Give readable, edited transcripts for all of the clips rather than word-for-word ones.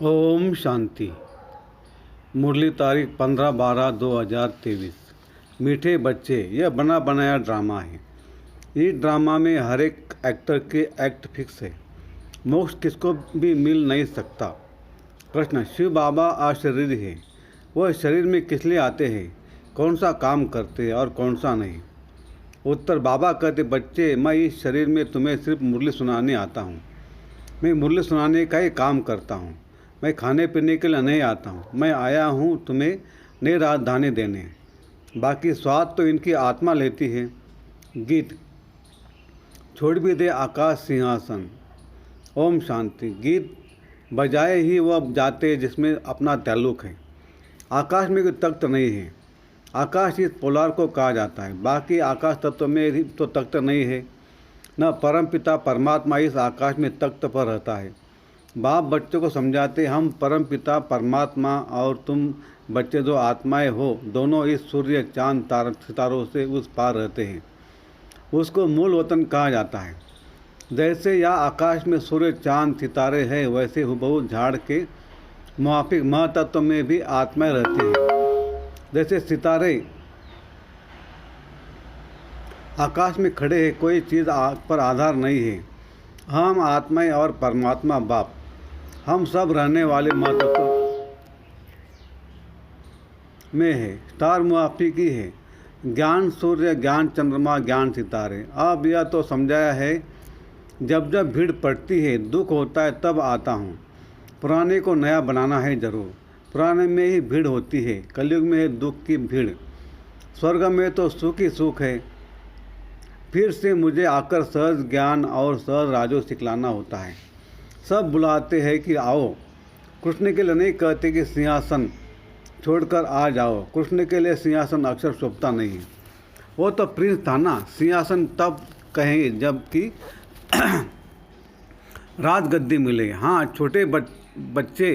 ओम शांति। मुरली तारीख 15/12/2023। मीठे बच्चे, यह बना बनाया ड्रामा है। इस ड्रामा में हर एक एक्टर के एक्ट फिक्स है। मोक्ष किसको भी मिल नहीं सकता। प्रश्न: शिव बाबा अशरीरी है, वह शरीर में किस लिए आते हैं, कौन सा काम करते हैं और कौन सा नहीं। उत्तर: बाबा कहते, बच्चे, मैं इस शरीर में तुम्हें सिर्फ मुरली सुनाने आता हूँ। मैं मुरली सुनाने का ही काम करता हूँ। मैं खाने पीने के लिए नहीं आता हूँ। मैं आया हूँ तुम्हें नई राजधानी देने। बाकी स्वाद तो इनकी आत्मा लेती है। गीत: छोड़ भी दे आकाश सिंहासन। ओम शांति। गीत बजाए ही वह जाते जिसमें अपना ताल्लुक है। आकाश में कोई तख्त नहीं है। आकाश इस पोलार को कहा जाता है। बाकी आकाश तत्व में ही तो तख्त नहीं है। न परमपिता परमात्मा इस आकाश में तख्त पर रहता है। बाप बच्चों को समझाते, हम परमपिता परमात्मा और तुम बच्चे जो आत्माएं हो, दोनों इस सूर्य चांद सितारों से उस पार रहते हैं। उसको मूल वतन कहा जाता है। जैसे यह आकाश में सूर्य चांद सितारे हैं, वैसे हुबहू झाड़ के मुआफिक महतत्व में भी आत्माएं रहती हैं। जैसे सितारे आकाश में खड़े हैं, कोई चीज़ पर आधार नहीं है। हम आत्माएं और परमात्मा बाप, हम सब रहने वाले महतत्व में है। स्टार मुआफिक ही है। ज्ञान सूर्य, ज्ञान चंद्रमा, ज्ञान सितारे। अब यह तो समझाया है, जब जब भीड़ पड़ती है, दुख होता है, तब आता हूँ। पुराने को नया बनाना है जरूर। पुराने में ही भीड़ होती है, कलयुग में है दुख की भीड़। स्वर्ग में तो सुख ही सुख है। फिर से मुझे आकर सहज ज्ञान और सहज राजो सिखलाना होता है। सब बुलाते हैं कि आओ। कृष्ण के लिए नहीं कहते कि सिंहासन छोड़कर आ जाओ। कृष्ण के लिए सिंहासन अक्सर शोभता नहीं है। वो तो प्रिंस था ना। सिंहासन तब कहेंगे जबकि राजगद्दी मिले। हाँ, छोटे बच्चे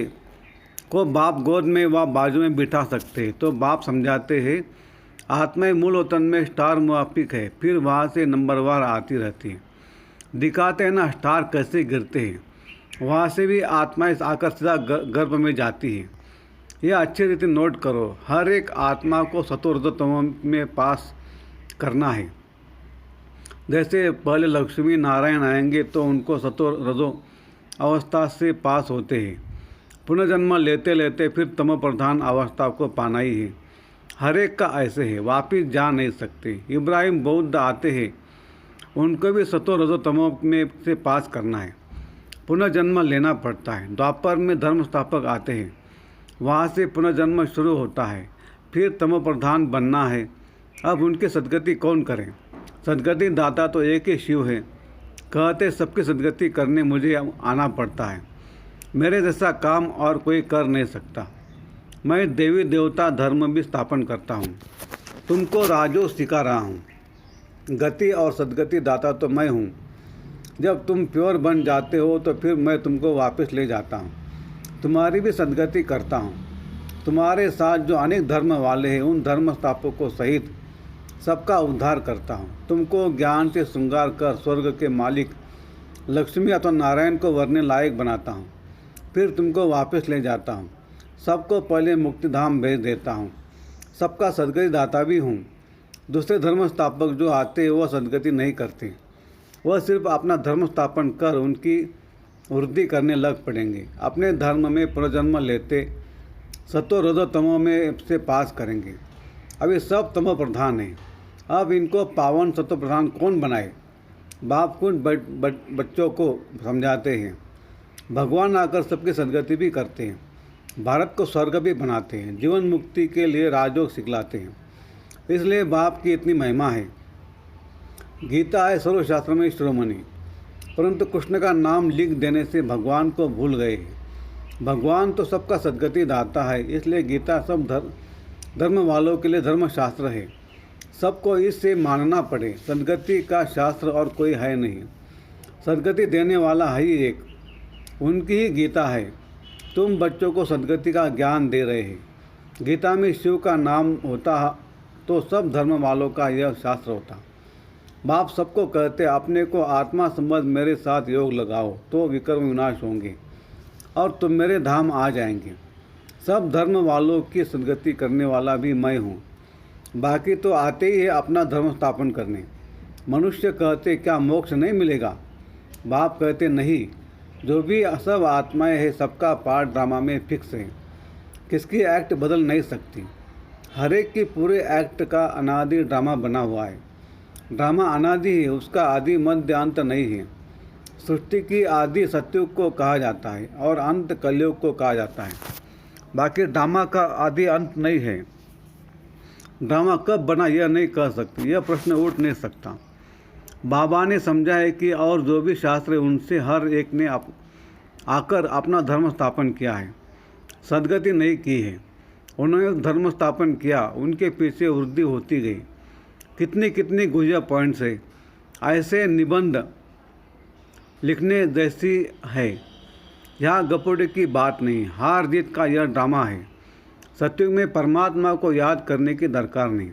को बाप गोद में व बाजू में बिठा सकते हैं। तो बाप समझाते हैं, आत्माएं मूल वतन में स्टार मुआफिक है, फिर वहाँ से नंबरवार आती रहती है। दिखाते हैं ना स्टार कैसे गिरते हैं। वहाँ से भी आत्माएं आकर सीधा गर्भ में जाती हैं। यह अच्छी रीति नोट करो। हर एक आत्मा को सतोरजतमो में पास करना है। जैसे पहले लक्ष्मी नारायण आएंगे तो उनको सतोर रजो अवस्था से पास होते हैं। पुनर्जन्म लेते लेते फिर तमो प्रधान अवस्था को पाना ही है। हर एक का ऐसे है, वापिस जा नहीं सकते। इब्राहिम बौद्ध आते हैं, उनको भी सतो रजो तमो में से पास करना है। पुनर्जन्म लेना पड़ता है। द्वापर में धर्म स्थापक आते हैं, वहाँ से पुनर्जन्म शुरू होता है। फिर तमो प्रधान बनना है। अब उनकी सदगति कौन करे। सदगति दाता तो एक ही शिव है। कहते सबकी सदगति करने मुझे आना पड़ता है। मेरे जैसा काम और कोई कर नहीं सकता। मैं देवी देवता धर्म भी स्थापन करता हूँ। तुमको राजो सिखा रहा हूँ। गति और सदगति दाता तो मैं हूँ। जब तुम प्योर बन जाते हो तो फिर मैं तुमको वापस ले जाता हूँ। तुम्हारी भी सदगति करता हूँ। तुम्हारे साथ जो अनेक धर्म वाले हैं, उन धर्म स्थापकों सहित सबका उद्धार करता हूँ। तुमको ज्ञान से श्रृंगार कर स्वर्ग के मालिक लक्ष्मी अथवा नारायण को वरने लायक बनाता हूँ। फिर तुमको वापस ले जाता हूँ। सबको पहले मुक्तिधाम भेज देता हूँ। सबका सदगति दाता भी हूँ। दूसरे धर्म स्थापक जो आते हैं वह सदगति नहीं करते। वह सिर्फ अपना धर्म स्थापन कर उनकी वृद्धि करने लग पड़ेंगे। अपने धर्म में पुनर्जन्म लेते सतो रजो तमो में से पास करेंगे। अभी सब तमो प्रधान हैं। अब इनको पावन सतो प्रधान कौन बनाए। बाप कुछ बच्चों को समझाते हैं। भगवान आकर सबकी सदगति भी करते हैं। भारत को स्वर्ग भी बनाते हैं। जीवन मुक्ति के लिए राजयोग सिखलाते हैं। इसलिए बाप की इतनी महिमा है। गीता है सर्वशास्त्र में शिरोमणि, परंतु कृष्ण का नाम लिख देने से भगवान को भूल गए हैं। भगवान तो सबका सदगति दाता है, इसलिए गीता सब धर्म वालों के लिए धर्मशास्त्र है। सबको इससे मानना पड़े। सदगति का शास्त्र और कोई है नहीं। सदगति देने वाला है ही एक, उनकी ही गीता है। तुम बच्चों को सदगति का ज्ञान दे रहे हैं। गीता में शिव का नाम होता तो सब धर्म वालों का यह शास्त्र होता। बाप सबको कहते, अपने को आत्मा समझ मेरे साथ योग लगाओ तो विकर्म विनाश होंगे। और तुम मेरे धाम आ जाएंगे। सब धर्म वालों की सदगति करने वाला भी मैं हूँ। बाकी तो आते ही है अपना धर्म स्थापन करने। मनुष्य कहते क्या मोक्ष नहीं मिलेगा? बाप कहते नहीं, जो भी सब आत्माएं हैं सबका पार्ट ड्रामा में फिक्स है, किसकी एक्ट बदल नहीं सकती। हर एक की पूरे एक्ट का अनादि ड्रामा बना हुआ है। ड्रामा अनादि है, उसका आदि मध्य अंत नहीं है। सृष्टि की आदि सत्युग को कहा जाता है और अंत कलयुग को कहा जाता है। बाकी ड्रामा का आदि अंत नहीं है। ड्रामा कब बना यह नहीं कह सकती, यह प्रश्न उठ नहीं सकता। बाबा ने समझा है कि और जो भी शास्त्र है उनसे हर एक ने आकर अपना धर्म स्थापन किया है, सदगति नहीं की है। उन्होंने धर्म स्थापन किया, उनके पीछे वृद्धि होती गई। कितनी कितनी गुजिया पॉइंट्स है। ऐसे निबंध लिखने जैसी है। यहाँ गपोड़े की बात नहीं, हार जीत का यह ड्रामा है। सत्युग में परमात्मा को याद करने की दरकार नहीं।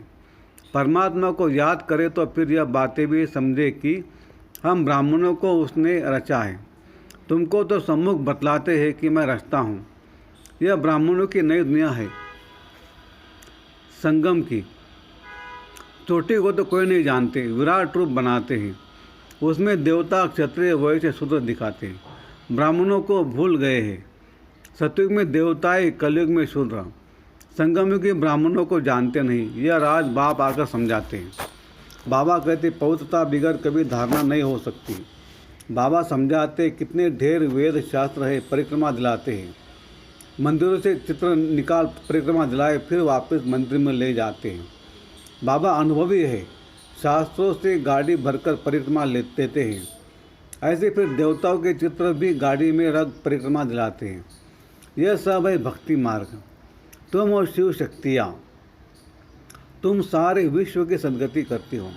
परमात्मा को याद करे तो फिर यह बातें भी समझे कि हम ब्राह्मणों को उसने रचा है। तुमको तो सम्मुख बतलाते हैं कि मैं रचता हूँ। यह ब्राह्मणों की नई दुनिया है, संगम की। चोटी को तो कोई नहीं जानते, विराट रूप बनाते हैं। उसमें देवता क्षत्रिय वैश्य शूद्र दिखाते हैं। ब्राह्मणों को भूल गए हैं। सतयुग में देवताएं, कलयुग में शूद्र। संगम युग के ब्राह्मणों को जानते नहीं। यह राज बाप आकर समझाते हैं। बाबा कहते पवित्रता बिगड़ कभी धारणा नहीं हो सकती। बाबा समझाते कितने ढेर वेद शास्त्र है, परिक्रमा दिलाते हैं। मंदिरों से चित्र निकाल परिक्रमा दिलाए फिर वापस मंदिर में ले जाते हैं। बाबा अनुभवी है, शास्त्रों से गाड़ी भरकर परिक्रमा लेते हैं। ऐसे फिर देवताओं के चित्र भी गाड़ी में रख परिक्रमा दिलाते हैं। यह सब है भक्ति मार्ग। तुम और शिव शक्तियाँ, तुम सारे विश्व की सदगति करती हो,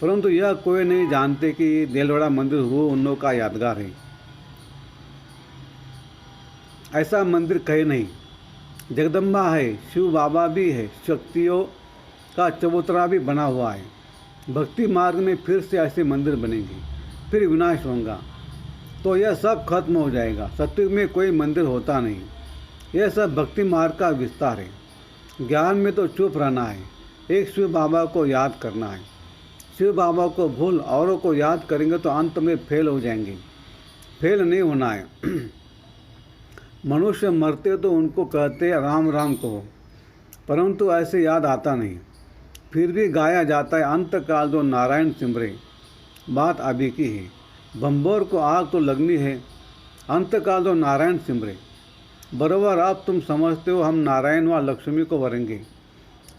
परंतु यह कोई नहीं जानते कि देलवाड़ा मंदिर वो उन लोगों का यादगार है। ऐसा मंदिर कहीं नहीं। जगदम्बा है, शिव बाबा भी है, शक्तियों का चबूतरा भी बना हुआ है। भक्ति मार्ग में फिर से ऐसे मंदिर बनेंगे, फिर विनाश होगा तो यह सब खत्म हो जाएगा। सत्युग में कोई मंदिर होता नहीं। यह सब भक्ति मार्ग का विस्तार है। ज्ञान में तो चुप रहना है, एक शिव बाबा को याद करना है। शिव बाबा को भूल औरों को याद करेंगे तो अंत में फेल हो जाएंगे। फेल नहीं होना है। मनुष्य मरते तो उनको कहते राम राम कहो, परंतु ऐसे याद आता नहीं। फिर भी गाया जाता है अंत काल जो नारायण सिमरे। बात अभी की है, बम्बोर को आग तो लगनी है। अंत काल जो नारायण सिमरे। बराबर अब तुम समझते हो हम नारायण व लक्ष्मी को वरेंगे,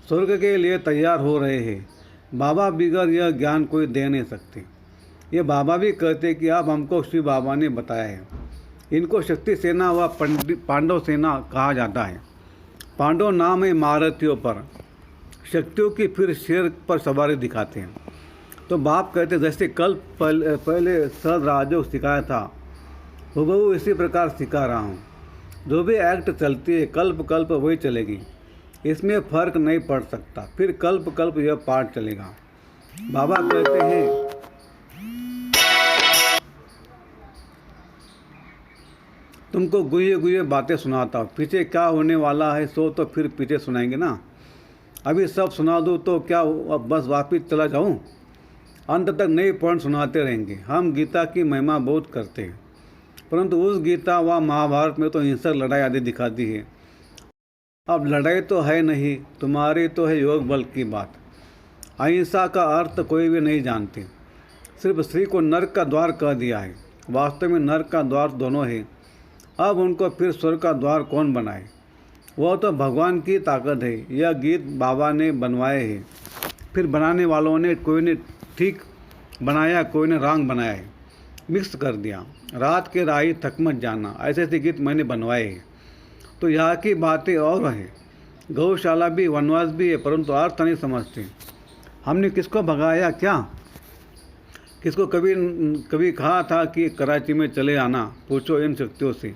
स्वर्ग के लिए तैयार हो रहे हैं। बाबा बिगड़ यह ज्ञान कोई दे नहीं सकते। ये बाबा भी कहते कि अब हमको शिव बाबा ने बताया है। इनको शक्ति सेना व पांडव सेना कहा जाता है। पांडव नाम है महारथियों पर, शक्तियों की फिर शेर पर सवारी दिखाते हैं। तो बाप कहते जैसे कल पहले सहज राजयोग सिखाया था, हुबहू इसी प्रकार सिखा रहा हूँ। जो भी एक्ट चलती है कल्प कल्प वही चलेगी, इसमें फर्क नहीं पड़ सकता। फिर कल्प कल्प यह पाठ चलेगा। बाबा कहते हैं तुमको गुये गुये बातें सुनाता हूँ, पीछे क्या होने वाला है सो तो फिर पीछे सुनाएंगे ना। अभी सब सुना दूँ तो क्या अब बस वापिस चला जाऊँ? अंत तक नए पॉइंट सुनाते रहेंगे। हम गीता की महिमा बहुत करते हैं, परंतु उस गीता व महाभारत में तो हिंसक लड़ाई आदि दिखाती है। अब लड़ाई तो है नहीं, तुम्हारी तो है योग बल की बात। अहिंसा का अर्थ कोई भी नहीं जानते। सिर्फ स्त्री को नरक का द्वार कह दिया है। वास्तव में नरक का द्वार दोनों है। अब उनको फिर स्वर्ग का द्वार कौन बनाए? वह तो भगवान की ताकत है। यह गीत बाबा ने बनवाए हैं। फिर बनाने वालों ने, कोई ने ठीक बनाया, कोई ने रॉन्ग बनाया है, मिक्स कर दिया। रात के राही थक मत जाना, ऐसे ऐसे गीत मैंने बनवाए हैं। तो यहाँ की बातें और हैं। गौशाला भी, वनवास भी है, परंतु अर्थ नहीं समझते। हमने किसको भगाया क्या? किसको कभी कहा था कि कराची में चले आना? पूछो इन शक्तियों से।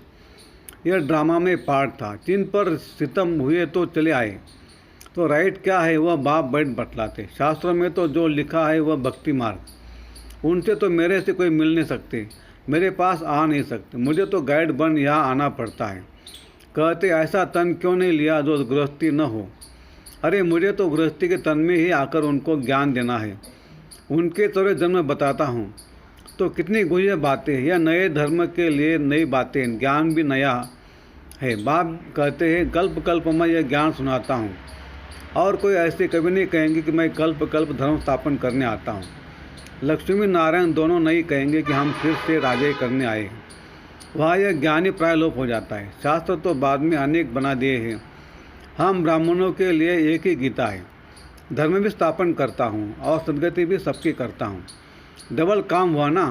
यह ड्रामा में पार्ट था। जिन पर सितम हुए तो चले आए। तो राइट क्या है वह बाप बैठ बतलाते। शास्त्रों में तो जो लिखा है वह भक्ति मार्ग। उनसे तो मेरे से कोई मिल नहीं सकते। मेरे पास आ नहीं सकते, मुझे तो गाइड बन यहाँ आना पड़ता है। कहते ऐसा तन क्यों नहीं लिया जो गृहस्थी न हो। अरे मुझे तो गृहस्थी के तन में ही आकर उनको ज्ञान देना है, उनके तरह जन्म बताता हूँ। तो कितनी गुझे बातें, या नए धर्म के लिए नई बातें, ज्ञान भी नया है। बाप कहते हैं कल्प कल्प मैं यह ज्ञान सुनाता हूँ, और कोई ऐसे कभी नहीं कहेंगे कि मैं कल्प कल्प धर्म स्थापन करने आता हूँ। लक्ष्मी नारायण दोनों नहीं कहेंगे कि हम फिर से राजे करने आए हैं। वहाँ यह ज्ञानी प्राय लोप हो जाता है। शास्त्र तो बाद में अनेक बना दिए हैं। हम ब्राह्मणों के लिए एक ही गीता है। धर्म भी स्थापन करता हूँ और सदगति भी सबकी करता हूँ। डबल काम हुआ ना।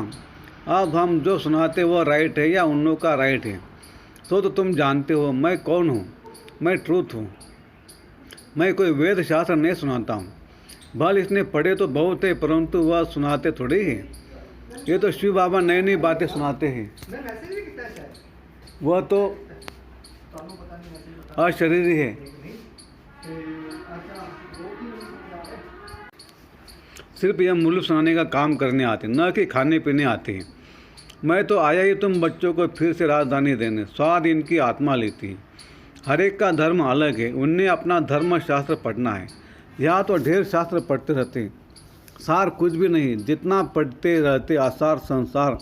अब हम जो सुनाते वो राइट है या उन लोगों का राइट है, तो तुम जानते हो मैं कौन हूँ। मैं ट्रूथ हूँ। मैं कोई वेद शास्त्र नहीं सुनाता हूँ। भल इसने पढ़े तो बहुत है, परंतु वह सुनाते थोड़े ही। ये तो शिव बाबा नई नई बातें सुनाते हैं। वह तो अशरीरी है। सिर्फ यह मूल्य सुनाने का काम करने आते, न कि खाने पीने आते हैं। मैं तो आया ही तुम बच्चों को फिर से राजधानी देने। स्वाद इनकी आत्मा लेती है। हर एक का धर्म अलग है, उन्हें अपना धर्म शास्त्र पढ़ना है। यहाँ तो ढेर शास्त्र पढ़ते रहते हैं, सार कुछ भी नहीं। जितना पढ़ते रहते आसार संसार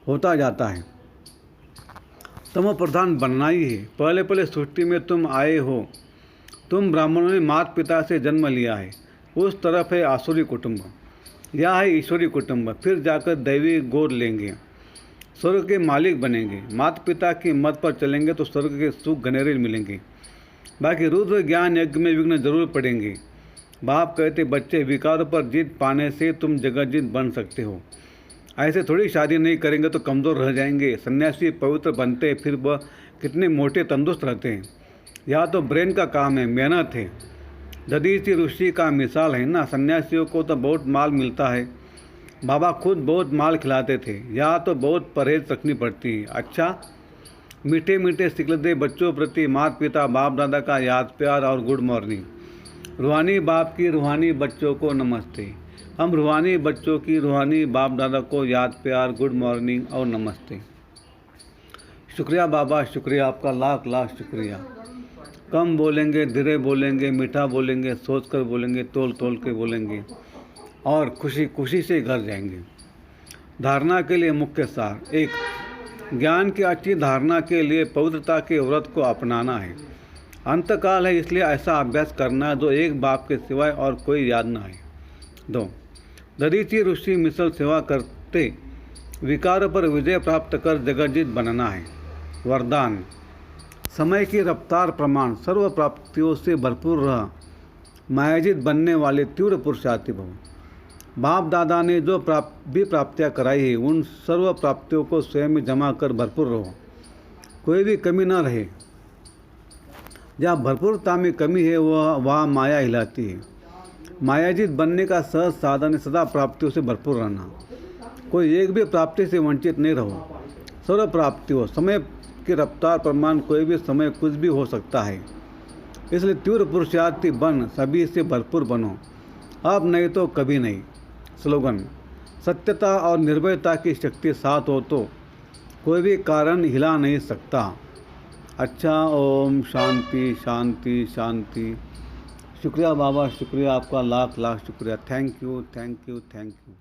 होता जाता है। तमो प्रधान बनना ही है। पहले पहले सृष्टि में तुम आए हो। तुम ब्राह्मणों ने माता पिता से जन्म लिया है। उस तरफ है आसुरी कुटुंब, यह है ईश्वरी कुटुंब। फिर जाकर दैवी गोद लेंगे, स्वर्ग के मालिक बनेंगे। माता पिता की मत पर चलेंगे तो स्वर्ग के सुख घनेरे मिलेंगे। बाकी रुद्र ज्ञान यज्ञ में विघ्न जरूर पड़ेंगे। बाप कहते बच्चे विकारों पर जीत पाने से तुम जगतजीत बन सकते हो। ऐसे थोड़ी शादी नहीं करेंगे तो कमज़ोर रह जाएंगे। सन्यासी पवित्र बनते फिर वह कितने मोटे तंदुरुस्त रहते हैं। यह तो ब्रेन का काम है, मेहनत है। दधीचि ऋषि का मिसाल है ना। सन्यासियों को तो बहुत माल मिलता है। बाबा खुद बहुत माल खिलाते थे। यहाँ तो बहुत परहेज रखनी पड़ती है। अच्छा, मीठे मीठे सिकलते बच्चों प्रति माता पिता बाप दादा का याद प्यार और गुड मॉर्निंग। रूहानी बाप की रूहानी बच्चों को नमस्ते। हम रूहानी बच्चों की रूहानी बाप दादा को याद प्यार गुड मॉर्निंग और नमस्ते। शुक्रिया बाबा, शुक्रिया आपका, लाख लाख शुक्रिया। कम बोलेंगे, धीरे बोलेंगे, मीठा बोलेंगे, सोच कर बोलेंगे, तोल तोल के बोलेंगे और खुशी खुशी से घर जाएंगे। धारणा के लिए मुख्य सार। 1. ज्ञान की अच्छी धारणा के लिए पवित्रता के व्रत को अपनाना है। अंतकाल है, इसलिए ऐसा अभ्यास करना है जो एक बाप के सिवाय और कोई याद न आए। 2. दधीचि ऋषि मिसल सेवा करते विकार पर विजय प्राप्त कर जगतजीत बनना है। वरदान। समय की रफ्तार प्रमाण सर्व प्राप्तियों से भरपूर रह, मायाजित बनने वाले तीव्र पुरुषार्थी भव। बाप दादा ने जो प्राप्तियाँ कराई है उन सर्व प्राप्तियों को स्वयं में जमा कर भरपूर रहो, कोई भी कमी न रहे। जहाँ भरपूरता में कमी है वहाँ माया हिलाती है। मायाजित बनने का सहज साधन है सदा प्राप्तियों से भरपूर रहना। कोई एक भी प्राप्ति से वंचित नहीं रहो। सर्व प्राप्तियों समय की रफ्तार प्रमाण कोई भी समय कुछ भी हो सकता है। इसलिए तीव्र पुरुषार्थी बन, सभी से भरपूर बनो, अब नहीं तो कभी नहीं। स्लोगन। सत्यता और निर्भयता की शक्ति साथ हो तो कोई भी कारण हिला नहीं सकता। अच्छा, ओम शांति शांति शांति। शुक्रिया बाबा, शुक्रिया आपका, लाख लाख शुक्रिया। Thank you thank you thank you.